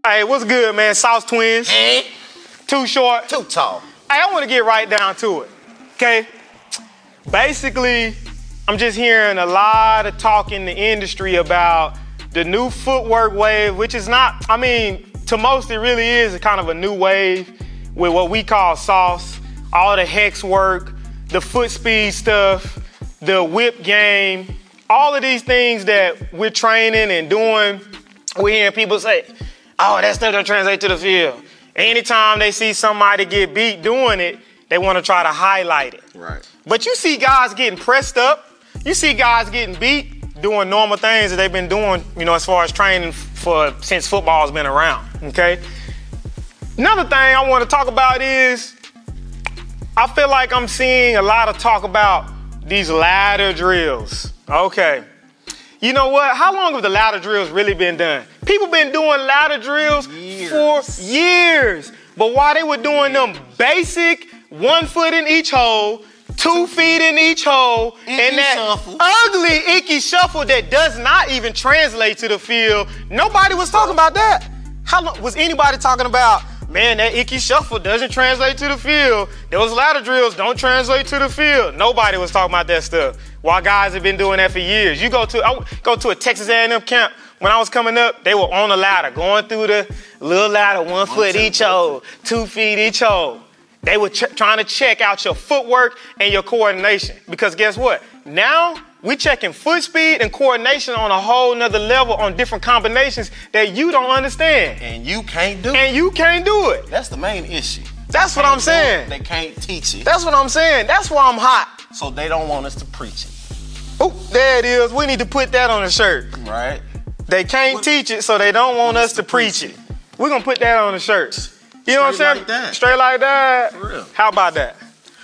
Hey, what's good, man? Sauce Twins. Hey. Too short. Too tall. Hey, I want to get right down to it, okay? Basically, I'm just hearing a lot of talk in the industry about the new footwork wave, which is not, I mean, to most it really is kind of a new wave with what we call sauce, all the hex work, the foot speed stuff, the whip game, all of these things that we're training and doing. We're hearing people say, oh, that stuff don't translate to the field. Anytime they see somebody get beat doing it, they want to try to highlight it. Right. But you see guys getting pressed up. You see guys getting beat doing normal things that they've been doing, you know, as far as training since football's been around, okay? Another thing I want to talk about is I feel like I'm seeing a lot of talk about these ladder drills. Okay. You know what? How long have the ladder drills really been done? People been doing ladder drills for years. But while they were doing them basic 1 foot in each hole, 2 feet in each hole, and that ugly, icky shuffle that does not even translate to the field, nobody was talking about that. How long was anybody talking about, man, that icky shuffle doesn't translate to the field. Those ladder drills don't translate to the field. Nobody was talking about that stuff. While guys have been doing that for years. I go to a Texas A&M camp. When I was coming up, they were on a ladder, going through the little ladder, 1 foot each hole, 2 feet each hole. They were trying to check out your footwork and your coordination. Because guess what? Now we're checking foot speed and coordination on a whole nother level on different combinations that you don't understand. And you can't do it. And you can't do it. That's the main issue. That's what I'm saying. They can't teach it. That's what I'm saying. That's why I'm hot. So they don't want us to preach it. Oh, there it is. We need to put that on a shirt. Right. They can't teach it, so they don't want us to preach it. We're going to put that on the shirt. You know what I'm saying? Like that. Straight like that. For real. How about that?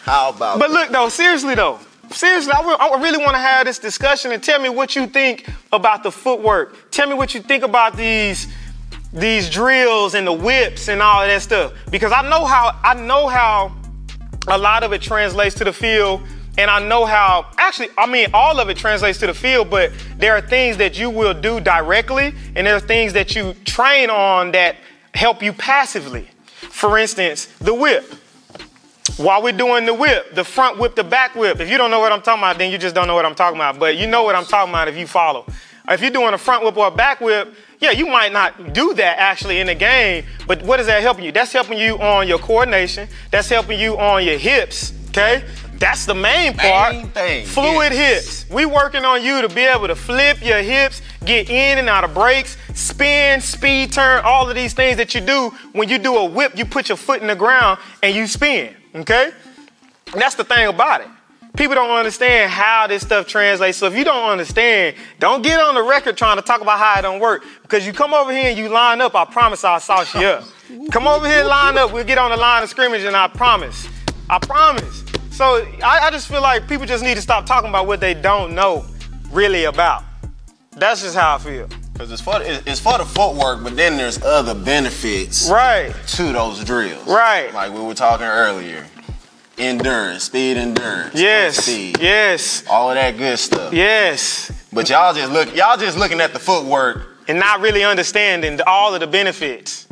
How about But that? look, though, seriously, I really want to have this discussion and tell me what you think about the footwork. Tell me what you think about these drills and the whips and all of that stuff. Because I know how a lot of it translates to the field. And I know how, all of it translates to the field, but there are things that you will do directly, and there are things that you train on that help you passively. For instance, the whip. While we're doing the whip, the front whip, the back whip, if you don't know what I'm talking about, then you just don't know what I'm talking about. But you know what I'm talking about if you follow. If you're doing a front whip or a back whip, yeah, you might not do that actually in the game, but what is that helping you? That's helping you on your coordination. That's helping you on your hips, okay? That's the main part. Fluid hips. We working on you to be able to flip your hips, get in and out of breaks, spin, speed, turn, all of these things that you do. When you do a whip, you put your foot in the ground and you spin, okay? And that's the thing about it. People don't understand how this stuff translates. So if you don't understand, don't get on the record trying to talk about how it don't work. Because you come over here and you line up, I promise I'll sauce you up. Come over here and line up, we'll get on the line of scrimmage and I promise. So I just feel like people just need to stop talking about what they don't know really about. That's just how I feel. Because it's for the footwork, but then there's other benefits to those drills. Right. Like we were talking earlier. Endurance, speed endurance. Yes. Speed. Yes. All of that good stuff. Yes. But y'all just looking at the footwork. And not really understanding all of the benefits.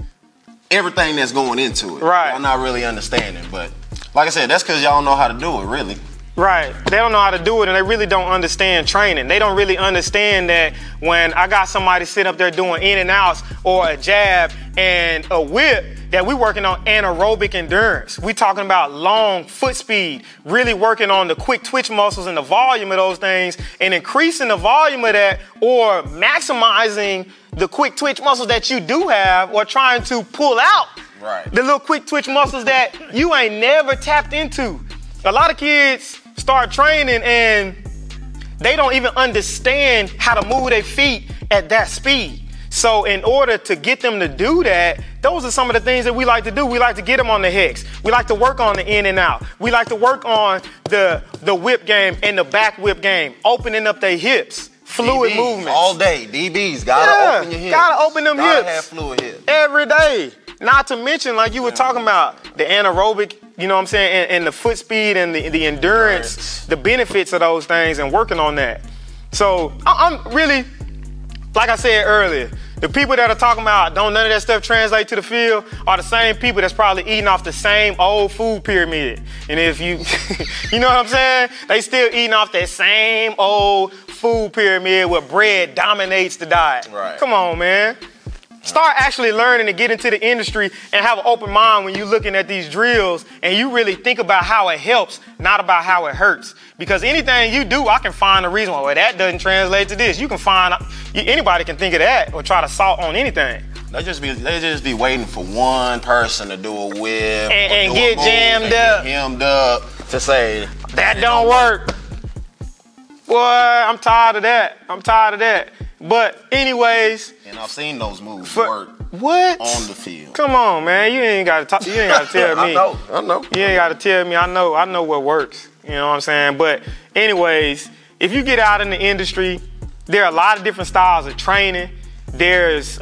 Everything that's going into it. Right. Y'all not really understanding, but like I said, that's because y'all don't know how to do it, really. Right. They don't know how to do it, and they really don't understand training. They don't really understand that when I got somebody sitting up there doing in and outs or a jab and a whip, that we working on anaerobic endurance. We talking about long foot speed, really working on the quick twitch muscles and the volume of those things and increasing the volume of that or maximizing the quick twitch muscles that you do have or trying to pull out the little quick twitch muscles that you ain't never tapped into. A lot of kids start training and they don't even understand how to move their feet at that speed. So in order to get them to do that, those are some of the things that we like to do. We like to get them on the hex. We like to work on the in and out. We like to work on the whip game and the back whip game, opening up their hips, fluid DBs, movements. all day, DBs, gotta open your hips. Gotta open them hips. Gotta have fluid hips. Every day. Not to mention, like you were talking about, the anaerobic, you know what I'm saying, and the foot speed and the endurance, the benefits of those things and working on that. So I'm really, like I said earlier, The people that are talking about don't none of that stuff translate to the field are the same people that's probably eating off the same old food pyramid. And if you, you know what I'm saying? They still eating off that same old food pyramid where bread dominates the diet. Right. Come on, man. Start actually learning to get into the industry and have an open mind when you're looking at these drills and you really think about how it helps, not about how it hurts. Because anything you do, I can find a reason why well, that doesn't translate to this. You can find, anybody can think of that or try to salt on anything. They just be waiting for one person to do a whip and get jammed up. Get hemmed up to say that don't work. Boy, I'm tired of that. But anyways, and I've seen those moves work. What? On the field. Come on, man. You ain't gotta tell me. I know. You ain't gotta tell me. I know what works. You know what I'm saying? But anyways, if you get out in the industry, there are a lot of different styles of training. There's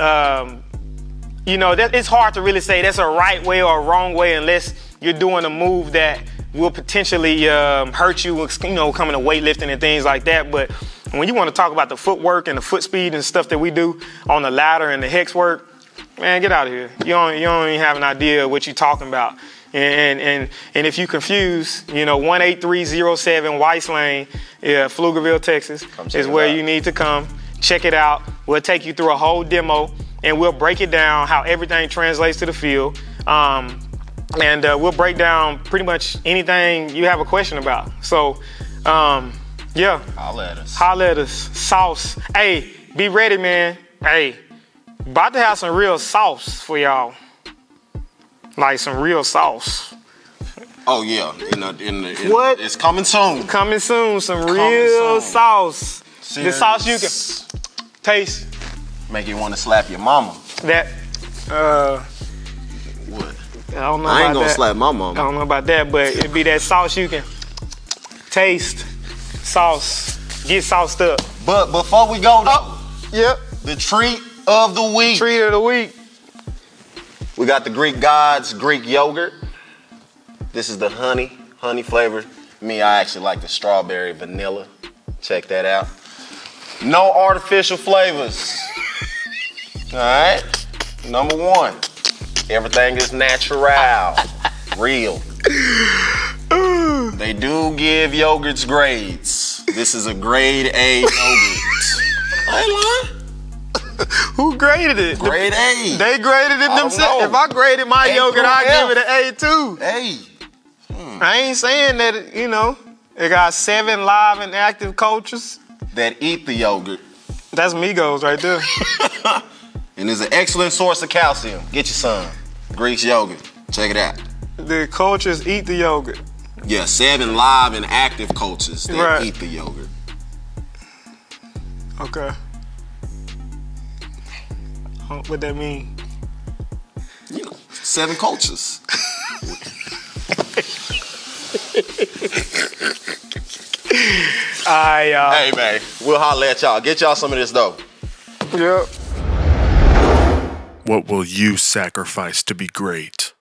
it's hard to really say that's a right way or a wrong way unless you're doing a move that will potentially hurt you, coming to weightlifting and things like that. But when you want to talk about the footwork and the foot speed and stuff that we do on the ladder and the hex work, man, get out of here. You don't even have an idea of what you're talking about. And if you confuse, 18307 Weiss Lane, Pflugerville, Texas, is where you need to come. Check it out. We'll take you through a whole demo and we'll break it down how everything translates to the field. And we'll break down pretty much anything you have a question about. So, yeah. Holla at us. Sauce. Hey, be ready, man. Hey, about to have some real sauce for y'all. Like some real sauce. Oh, yeah. What? It's coming soon. Coming soon. Some real sauce. The sauce you can taste. Make you want to slap your mama. That, what? I don't know I ain't about gonna that. slap my mama. I don't know about that, but it'd be that sauce you can taste. Sauce. Get sauced up. But before we go, though, the treat of the week. Treat of the week. We got the Greek Gods Greek yogurt. This is the honey flavor. Me, I actually like the strawberry vanilla. Check that out. No artificial flavors. All right. Number one, everything is natural, real. They do give yogurts grades. This is a grade A yogurt. I ain't lying. Who graded it? Grade A. They graded it themselves. If I graded my yogurt, I'd give it an A too. A. I ain't saying that, it got 7 live and active cultures that eat the yogurt. That's Migos right there. And it's an excellent source of calcium. Get you some. Greek's yogurt. Check it out. The cultures eat the yogurt. Yeah, 7 live and active cultures that eat the yogurt. Okay. What that mean? 7 cultures. Hey, man, we'll holler at y'all. Get y'all some of this, though. Yep. What will you sacrifice to be great?